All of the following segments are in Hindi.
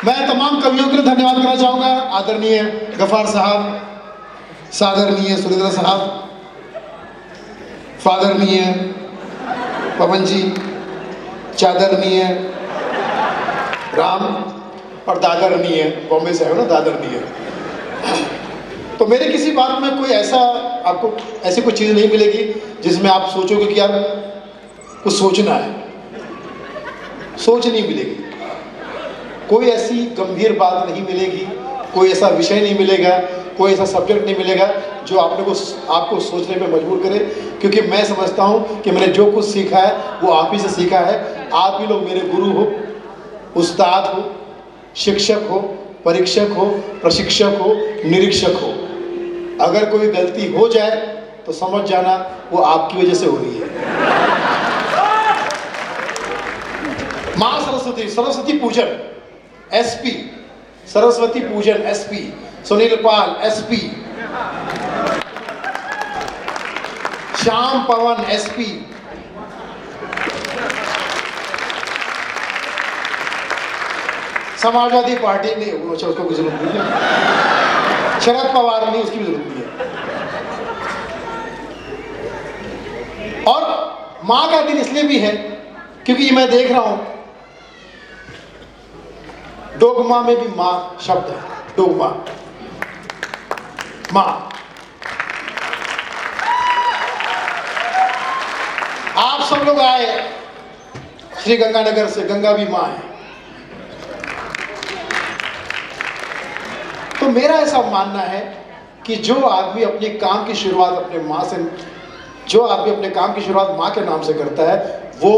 मैं तमाम कवियों के लिए धन्यवाद करना चाहूँगा। आदरणीय गफ्फार साहब, सादरणीय सुरेंद्र साहब, फादरणीय पवन जी, चादरणीय राम और दादरणीय, बॉम्बे से है ना दादरणीय। तो मेरे किसी बात में कोई ऐसा आपको ऐसी कोई चीज़ नहीं मिलेगी जिसमें आप सोचोगे कि यार कुछ सोचना है, सोच नहीं मिलेगी। कोई ऐसी गंभीर बात नहीं मिलेगी, कोई ऐसा विषय नहीं मिलेगा, कोई ऐसा सब्जेक्ट नहीं मिलेगा जो आपको सोचने पे मजबूर करे, क्योंकि मैं समझता हूँ कि मैंने जो कुछ सीखा है वो आप ही से सीखा है। आप ही लोग मेरे गुरु हो, उस्ताद हो, शिक्षक हो, परीक्षक हो, प्रशिक्षक हो, निरीक्षक हो। अगर कोई गलती हो जाए तो समझ जाना वो आपकी वजह से हो रही है। माँ सरस्वती, सरस्वती पूजन एसपी, सरस्वती पूजन एसपी, सुनील पाल एसपी, श्याम पवन एसपी, समाजवादी पार्टी नहीं, उसको कोई जरूरत नहीं है। शरद पवार नहीं, उसकी भी जरूरत नहीं है। और मां का दिन इसलिए भी है क्योंकि मैं देख रहा हूं डोगमा में भी मां शब्द है। डोगमा मां, आप सब लोग आए श्री गंगानगर से, गंगा भी मां है। तो मेरा ऐसा मानना है कि जो आदमी अपने काम की शुरुआत अपने मां से, जो आदमी अपने काम की शुरुआत मां के नाम से करता है, वो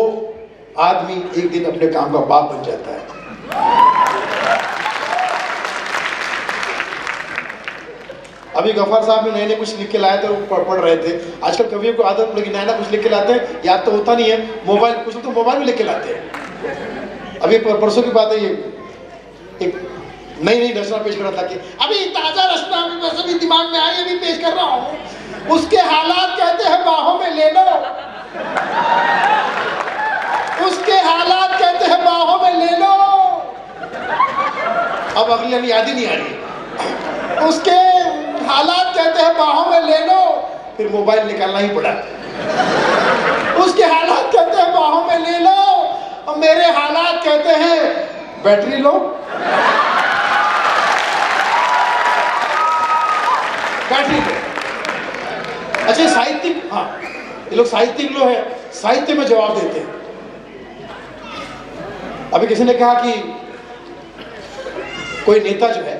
आदमी एक दिन अपने काम का बाप बन जाता है। अभी गफ्फार साहब भी नए नए कुछ लिख के लाए थे, पढ़ रहे थे। आजकल कवियों को आदत पड़ी नया नया कुछ लिख के लाते हैं, याद तो होता नहीं है। मोबाइल, कुछ तो मोबाइल में लिख के लाते हैं। अभी परसों की बात है, ये एक नई रचना पेश कर रहा था कि अभी ताजा रचना अभी दिमाग में आई, अभी पेश कर रहा हूं। उसके हालात कहते हैं बाहों में ले लो, उसके हालात कहते हैं बाहों में ले लो। अब अगली अभी याद ही नहीं आ रही। उसके हालात कहते हैं बाहों में ले लो, फिर मोबाइल निकालना ही पड़ा। उसके हालात कहते हैं बाहों में ले लो, और मेरे हालात कहते हैं बैटरी लो, बैटरी लो। अच्छा, साहित्यिक, हाँ ये लोग साहित्यिक लोग हैं, साहित्य में जवाब देते हैं। अभी किसी ने कहा कि कोई नेता जो है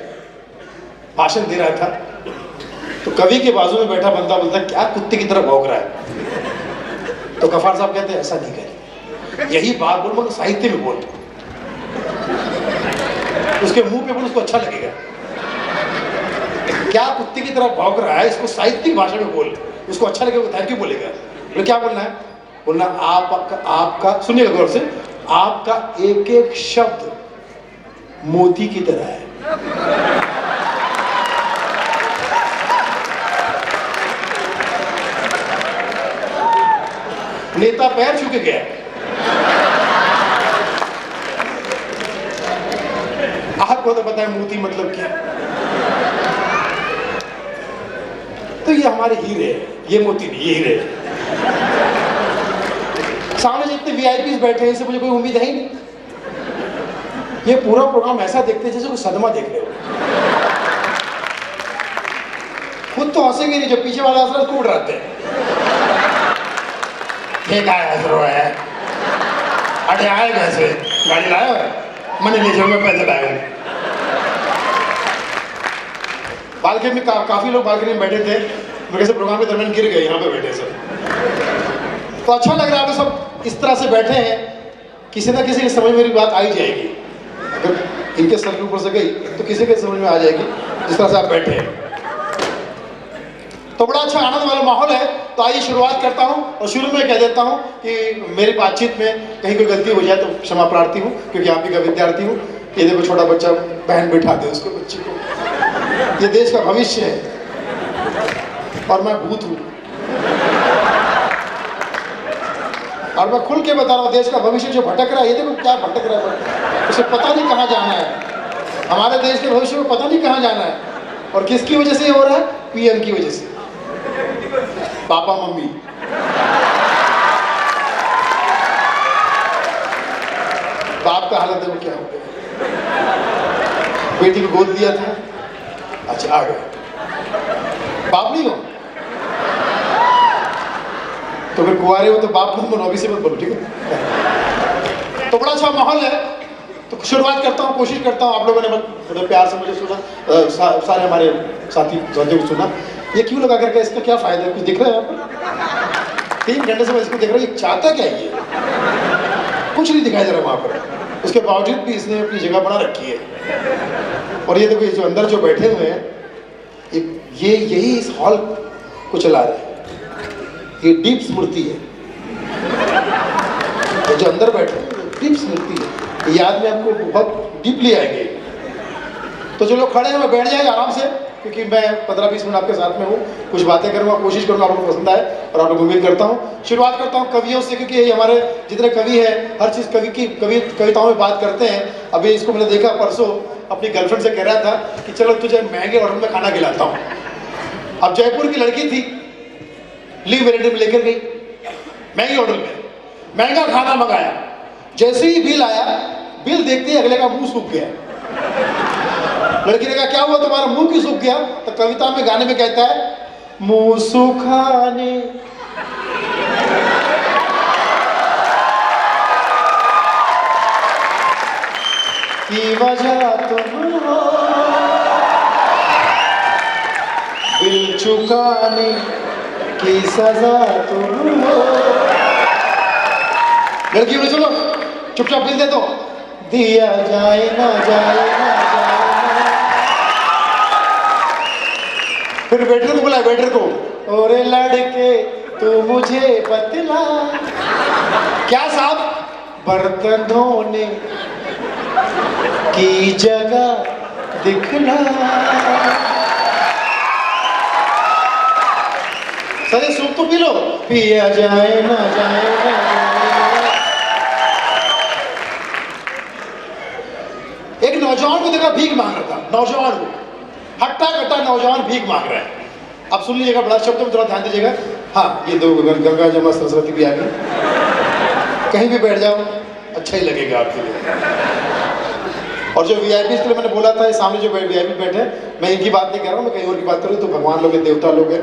भाषण दे रहा था, तो कवि के बाजू में बैठा बंदा बोलता क्या कुत्ते की तरह भौंक रहा है। तो गफ्फार साहब कहते हैं ऐसा नहीं करें, यही बात बोल मगर साहित्य में बोल, उसके मुंह पे बोल, उसको अच्छा लगेगा। क्या कुत्ते की तरह भौंक रहा है, इसको साहित्यिक भाषा में बोल, उसको अच्छा लगेगा, थैंक यू बोलेगा। तो क्या बोलना है? बोलना आपका सुनिएगा गौर से, आपका एक एक शब्द मोती की तरह है। नेता पैर छू के गया, आपको तो पता है मोती मतलब क्या। तो ये हमारे हीरे हैं, ये मोती नहीं, ये हीरे। सामने जितने वीआईपीज़ बैठे हैं, इससे मुझे कोई उम्मीद है ही नहीं। ये पूरा प्रोग्राम ऐसा देखते हैं जैसे कोई सदमा देख रहे हो। खुद तो हंसेंगे नहीं, जो पीछे वाला हंस रहा है उसको उड़ाते हैं। ठीक है, हंस रहा है, अरे आए कैसे, गाड़ी लाया है, मैंने ले जाऊंगा, पैसे लाए। बालकनी में काफी लोग बालकनी में बैठे थे, मेरे से प्रोग्राम के दरमियान गिर गए, यहाँ पे बैठे सब। तो अच्छा लग रहा है, आप सब इस तरह से बैठे हैं, किसी ना किसी की समझ मेरी बात आ ही जाएगी। अगर इनके सर के ऊपर से गई तो किसी के समझ में आ जाएगी, जिस तरह से आप बैठे हैं। तो बड़ा अच्छा आनंद वाला माहौल है। तो आइए शुरुआत करता हूं, और शुरू में कह देता हूं कि मेरी बातचीत में कहीं कोई गलती हो जाए तो क्षमा प्रार्थी हूं, क्योंकि आप ही का विद्यार्थी हूं। ये देखो छोटा बच्चा, बहन बिठा दे उसको, बच्चे को, ये देश का भविष्य है और मैं भूत हूं। और मैं खुल के बता रहा हूँ, देश का भविष्य जो भटक रहा है, ये देखो क्या भटक रहा है, उसे पता नहीं कहाँ जाना है। हमारे देश के भविष्य में पता नहीं कहाँ जाना है, और किसकी वजह से ये हो रहा है? पीएम की वजह से, पापा मम्मी। बाप का हालत देखो क्या हो गया। बेटी को गोद दिया था, अच्छा आ गए, बाप नहीं हो तो फिर कुंवारे हो तो बाप मत बनो, अभी से मत बनो, ठीक है? तो बड़ा अच्छा माहौल है। तो शुरुआत करता हूँ, कोशिश करता हूँ, आप लोगों ने बड़े प्यार से मुझे सुना, सारे हमारे साथी को सुना। ये क्यों लगा करके, इसका क्या फायदा है? कुछ दिख रहा है आपको? 3 घंटे से मैं इसको देख रहा हूँ, ये चाहता क्या है? ये कुछ नहीं दिखाई दे रहा वहाँ पर, उसके बावजूद भी इसने अपनी जगह बना रखी है। और ये देखो, ये जो अंदर जो बैठे हुए हैं, ये यही इस हॉल को चला रहे हैं। ये डीप स्मृति है, ये जो अंदर बैठे हैं डीप स्मृति है, ये याद में आपको बहुत डीपली आएंगे। तो जो लोग खड़े हैं वो बैठ जाएंगे आराम से, क्योंकि मैं 15-20 मिनट आपके साथ में हूँ, कुछ बातें करूँगा, कोशिश करूँगा आप लोगों को पसंद आए, और आप लोग उम्मीद करता हूँ। शुरुआत करता हूँ कवियों से, क्योंकि ये हमारे जितने कवि हैं, हर चीज़ कविताओं में बात करते हैं। अभी इसको मैंने देखा परसों, अपनी गर्लफ्रेंड से कह रहा था कि चलो तुझे महंगे होटल में खाना खिलाता हूँ। अब जयपुर की लड़की थी, लीव वेरिएटी में लेकर गई महंगे होटल में, महंगा खाना मंगाया। जैसे ही बिल आया, बिल देखते ही अगले का मुंह सूख गया। लड़की ने कहा क्या हुआ तुम्हारा मुंह क्यों सूख गया? तो कविता में गाने में कहता है, मुंह सुखाने की वजह तुम हो, बिल चुकाने की सजा तुम हो। लड़की बोले चलो चुपचाप बिल दे दो, दिया जाए ना जाए ना जाए ना। फिर वेटर को बोला, वेटर को, ओरे लड़के तू मुझे बतला, क्या साहब? बर्तन धोने की जगह दिखला। सर सूप तो पी लो, पिया जाए ना जाए ना जाए। एक नौजवान को देखा भीख मांग रहा था, नौजवान को, हट्टा कट्टा नौजवान भीख मांग रहा है। अब सुन लीजिएगा, बड़ा शब्द में थोड़ा ध्यान दीजिएगा। हाँ, ये दो गंगा जमुना सरस्वती भी आ गई, कहीं भी बैठ जाओ अच्छा ही लगेगा आपके लिए। और जो वीआईपी के लिए मैंने बोला था, ये सामने जो वीआईपी बैठे, मैं इनकी बात नहीं कर रहा हूँ, मैं कहीं और की बात कर रहा हूँ। तो भगवान लोग हैं, देवता लोग हैं,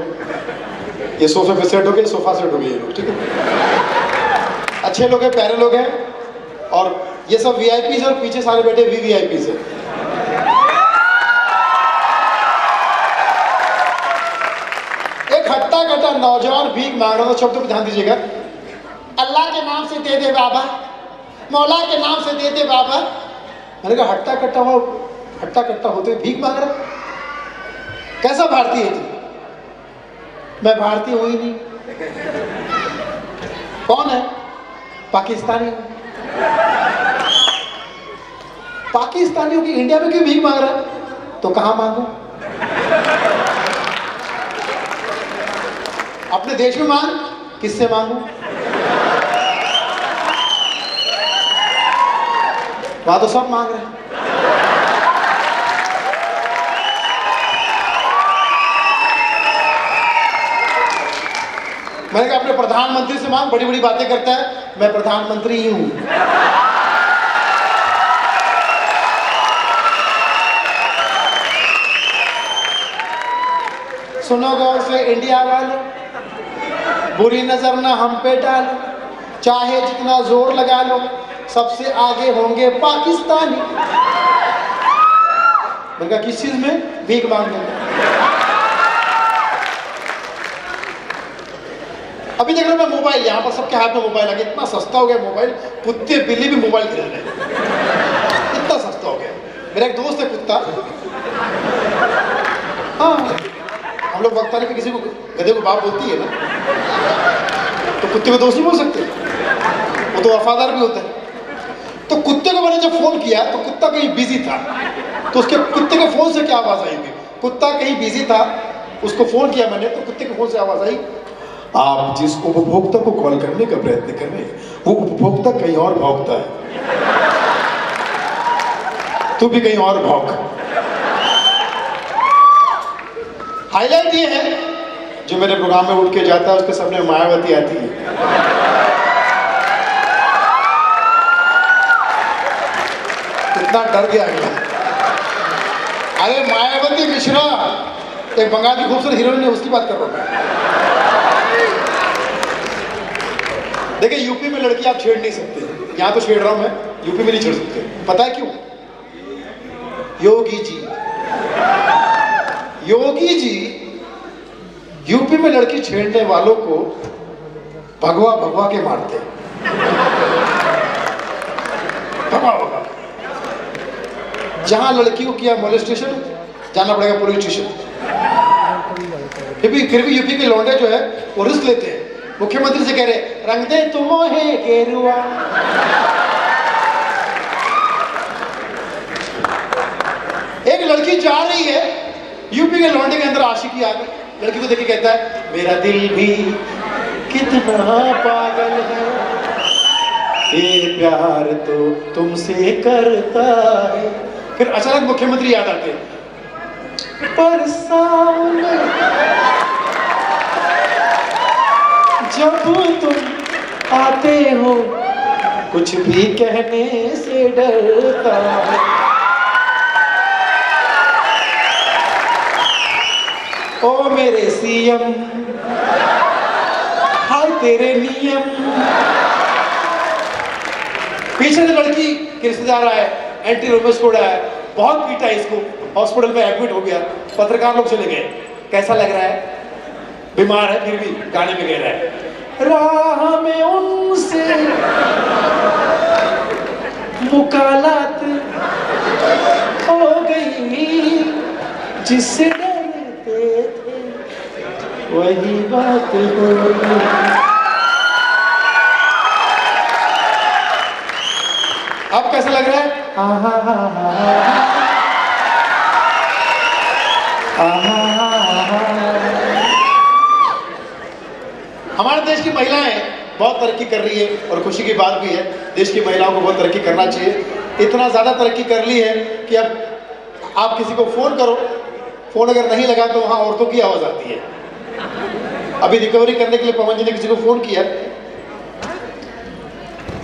ये सोफे पे सेट हो गए, सोफा सेट हो गए ये लोग, ठीक है? अच्छे लोग हैं, प्यारे लोग हैं, और ये सब वीआईपी और पीछे सारे बैठे वीवीआईपी से। एक हट्टा कट्टा नौजवान भीख मांग रहा था, शब्दों पर ध्यान दीजिएगा। अल्लाह के नाम से दे दे बाबा, मौला के नाम से दे दे बाबा। मैंने कहा हट्टा कट्टा होते हुए भीख मांग रहा, कैसा भारतीय है? मैं भारतीय हूं ही नहीं। कौन है? पाकिस्तानी। पाकिस्तानियों की इंडिया में क्यों भीख मांग रहा है? तो कहां मांगू? अपने देश में मांग, किससे मांगू? वहां तो सब मांग रहे हैं। मैंने कहा अपने प्रधानमंत्री से मांग, बड़ी बड़ी बातें करता है, मैं प्रधानमंत्री ही हूं। सुनो गौर से इंडिया वालों, बुरी नजर ना हम पे डालो, चाहे जितना जोर लगा लो, सबसे आगे होंगे पाकिस्तानी। मैंने कहा किस चीज में? भीख मांगने में। अभी देख रहे हो मैं मोबाइल, यहाँ पर सबके हाथ में मोबाइल आ गया, इतना सस्ता हो गया मोबाइल, कुत्ते बिल्ली भी मोबाइल खरीद रहे हैं, इतना सस्ता हो गया। मेरा एक दोस्त है कुत्ता, हाँ, हम लोग वक्त आने पे किसी को गधे को बाप बोलती है ना, तो कुत्ते को दोस्त नहीं बोल सकते, वो तो वफादार भी होता है। तो कुत्ते को मैंने जब फोन किया तो कुत्ता कहीं बिजी था, तो उसके कुत्ते के फोन से क्या आवाज आई थी? कुत्ता कहीं बिजी था, उसको फोन किया मैंने, तो कुत्ते के फोन से आवाज आई, आप जिस उपभोक्ता को कॉल करने का प्रयत्न कर रहे हैं वो उपभोक्ता कहीं और भोगता है। तू भी कहीं और भौंक। हाईलाइट ये है, जो मेरे प्रोग्राम में उठ के जाता है उसके सामने मायावती आती है। इतना डर गया अगला। अरे मायावती मिश्रा, एक बंगाल की खूबसूरत हीरोइन है, उसकी बात कर रहा हूं। देखिए यूपी में लड़की आप छेड़ नहीं सकते, यहां तो छेड़ रहा हूं मैं, यूपी में नहीं छेड़ सकते। पता है क्यों? योगी जी यूपी में लड़की छेड़ने वालों को भगवा भगवा के मारते। भगवा जहां लड़की को किया मोलेस्टेशन, जाना पड़ेगा पुलिस स्टेशन। फिर भी यूपी के लौंडे जो है वो रिस्क लेते हैं। मुख्यमंत्री से कह रहे रंग दे तुम है गेरुआ। एक लड़की जा रही है, यूपी के लौंडे के अंदर आशिकी आ गई। लड़की को देख के कहता है मेरा दिल भी कितना पागल है, ये प्यार तो तुमसे करता है। फिर अचानक मुख्यमंत्री याद आते हैं, पर सामने जब तुम आते हो कुछ भी कहने से डरता है। ओ मेरे सीएम, हाय तेरे नियम। पीछे से लड़की के रिश्तेदार आए, एंटी रोमियोस कोड आया, बहुत पीटा इसको, हॉस्पिटल में एडमिट हो गया। पत्रकार लोग चले गए, कैसा लग रहा है? बीमार है फिर भी गाने में गा रहा है, राह में उनसे मुकालात हो गई, जिससे डरते थे वही बात हो गई। अब कैसा लग रहा है? हमारे देश की महिलाएं बहुत तरक्की कर रही है और खुशी की बात भी है। देश की महिलाओं को बहुत तरक्की करना चाहिए। इतना ज़्यादा तरक्की कर ली है कि अब आप किसी को फ़ोन करो, फ़ोन अगर नहीं लगा तो वहाँ औरतों की आवाज़ आती है। अभी रिकवरी करने के लिए पवन जी ने किसी को फ़ोन किया,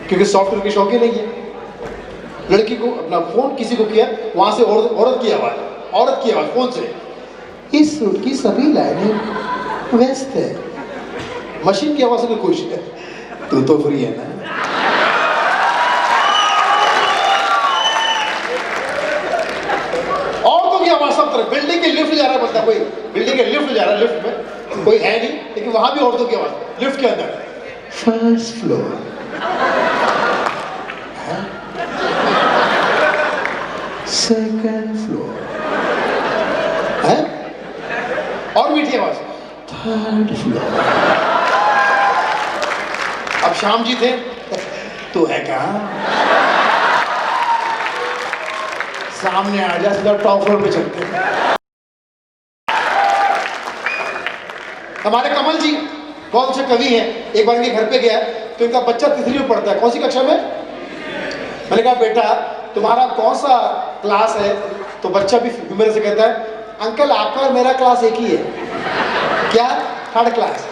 क्योंकि सॉफ्टवेयर की शौकीन नहीं है। लड़की को अपना फ़ोन किसी को किया, वहाँ से औरत की आवाज़ फ़ोन से, इस सूट की सभी लाइनें व्यस्त है। मशीन की आवाज़ से खुश है, तू तो फ्री है ना। औरतों की आवाज़ सब तरफ। बिल्डिंग के लिफ्ट जा रहा है बंदा, कोई बिल्डिंग के लिफ्ट जा रहा है, लिफ्ट में कोई है नहीं, लेकिन वहां भी औरतों की आवाज़। लिफ्ट के अंदर फर्स्ट फ्लोर, सेकंड फ्लोर है, और मीठी आवाज थर्ड फ्लोर। अब श्याम जी थे, तू है कहाँ? सामने आ जा, सीधा टॉप फ्लोर पे चलते हैं। हमारे कमल जी बहुत अच्छे कवि हैं। एक बार इनके घर पे गया तो इनका बच्चा तीसरी में पढ़ता है। कौन सी कक्षा में? मैंने कहा बेटा तुम्हारा कौन सा क्लास है? तो बच्चा भी मेरे से कहता है अंकल आपका और मेरा क्लास एक ही है। क्या? Third class.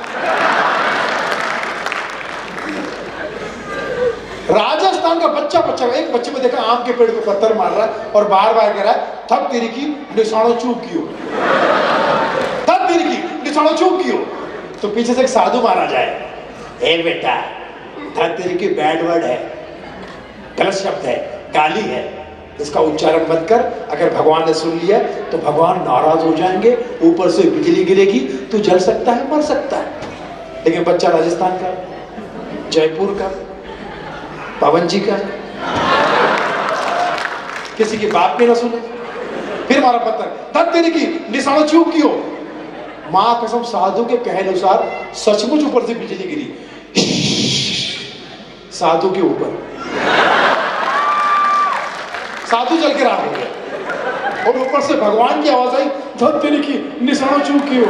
राजस्थान का बच्चा एक बच्चे में देखा आम के पेड़ को पत्थर मार रहा है और बार बार कह रहा है थक तेरी की निशानों चूक की हो, थक तेरी की निशानों चूक की हो। तो पीछे से एक साधु मारा जाए, ए बेटा थक तेरी की बैड वर्ड है, गलत शब्द है, गाली है, इसका उच्चारण मत कर। अगर भगवान ने सुन लिया तो भगवान नाराज हो जाएंगे, ऊपर से बिजली गिरेगी, तू जल सकता है, मर सकता है। लेकिन बच्चा राजस्थान का, जयपुर का, पवन जी का, किसी की बात भी ना सुने, फिर मारा पत्थर, धन तेरी की निशाना चूक की हो। मां कसम साधु के कहे अनुसार सचमुच ऊपर से बिजली गिरी साधु के ऊपर। साधु जल के राख हो गया और ऊपर से भगवान की आवाज आई, धन तेरी की निशाना चूक की हो।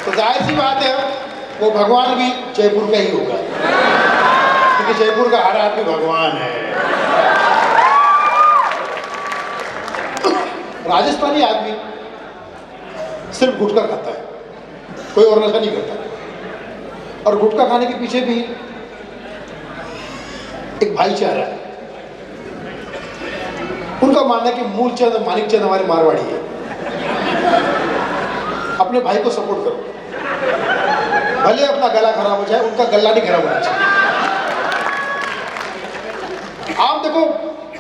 तो जाहिर सी बात है वो भगवान भी जयपुर का ही होगा, क्योंकि बाकी जयपुर का हर आदमी भगवान है। राजस्थानी आदमी सिर्फ गुटखा खाता है, कोई और नशा नहीं करता। और गुटखा खाने के पीछे भी एक भाईचारा है। उनका मानना है कि मूलचंद मानिकचंद हमारे मारवाड़ी है, अपने भाई को सपोर्ट करो, भले अपना गला खराब हो जाए, उनका गला नहीं खराब होना चाहिए। आप देखो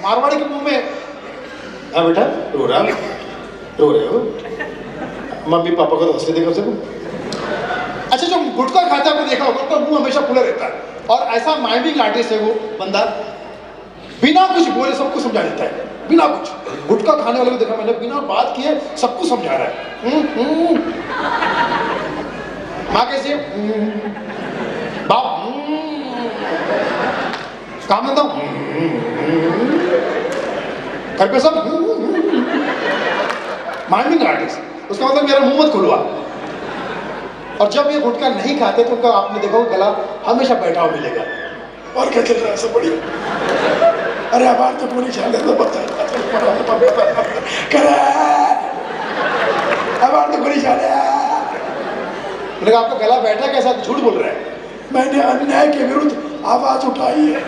मारवाड़ी के मुंह में, हाँ बेटा रो रहे हो, मम्मी पापा को तो हंसते देखो सबको। अच्छा, जो गुटखा खाता है आपने देखा होगा, उसका मुंह हमेशा खुला रहता है, और ऐसा माइंडिंग आर्टिस्ट है वो बंदा, बिना कुछ बोले सबको समझा देता है, बिना कुछ। गुटखा खाने वाले को देखा मैंने, बिना बात किए सबको समझा रहा है। माँ कैसे, बाप काम धंधा, घर पे सब माइंडिंग आर्टिस्ट। उसका मतलब मेरा मुंह मत खुलवा। और जब ये गुटखा नहीं खाते तो उनका आपने देखा गला हमेशा बैठा हुआ मिलेगा। और क्या चल रहा है, सब बढ़िया। अरे आवाज तो पूरी चाल है, बता आवाज तो पूरी चाल है। मैंने कहा आपका गला बैठा कैसा, झूठ बोल रहा है। मैंने अन्याय के विरुद्ध आवाज उठाई है।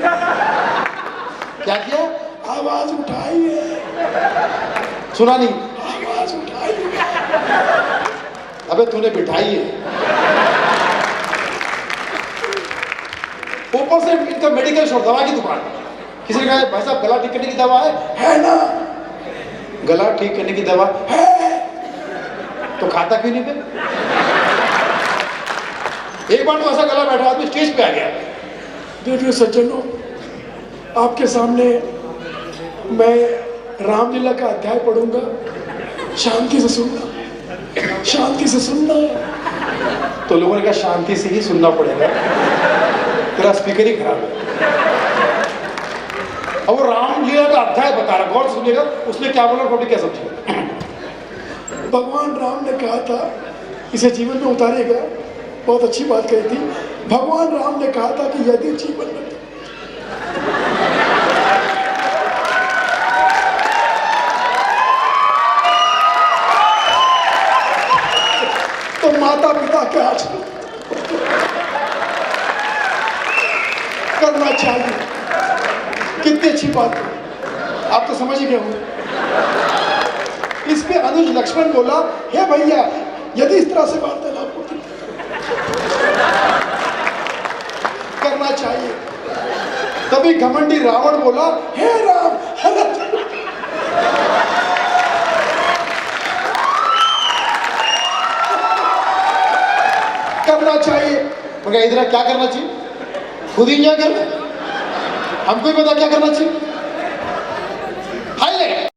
क्या किया? आवाज उठाई है। सुना नहीं? आवाज उठाई है। अबे तूने बिठाई है। ऊपर से इनका मेडिकल शॉप, दवा की दुकान। किसी ने कहा भाई साहब गला ठीक करने की दवा है ना? गला ठीक करने की दवा है तो खाता क्यों नहीं फिर? एक बार तो ऐसा गला बैठा आदमी स्टेज पे आ गया। देखिए सज्जनों, आपके सामने मैं रामलीला का अध्याय पढ़ूंगा, शांति से सुनना, शांति से सुनना। तो लोगों ने कहा शांति से ही सुनना पड़ेगा, तेरा स्पीकर ही खराब है। अब वो रामलीला का अध्याय बता रहा, गौर सुनिएगा उसने क्या बोला, रोटी क्या समझिए। भगवान राम ने कहा था, इसे जीवन में उतारेगा, बहुत अच्छी बात कही थी। भगवान राम ने कहा था कि यदि जीवन में तो माता पिता के आचरण करना चाहिए। कितनी अच्छी बात है, आप तो समझ ही गए होंगे। इस पे अनुज लक्ष्मण बोला, हे भैया यदि इस तरह से वार्तालाप होती करना चाहिए। तभी घमंडी रावण बोला, हे राम करना चाहिए। मगर इधर क्या करना चाहिए? खुद ही क्या करना, हमको ही पता क्या करना चाहिए। हाईलाइट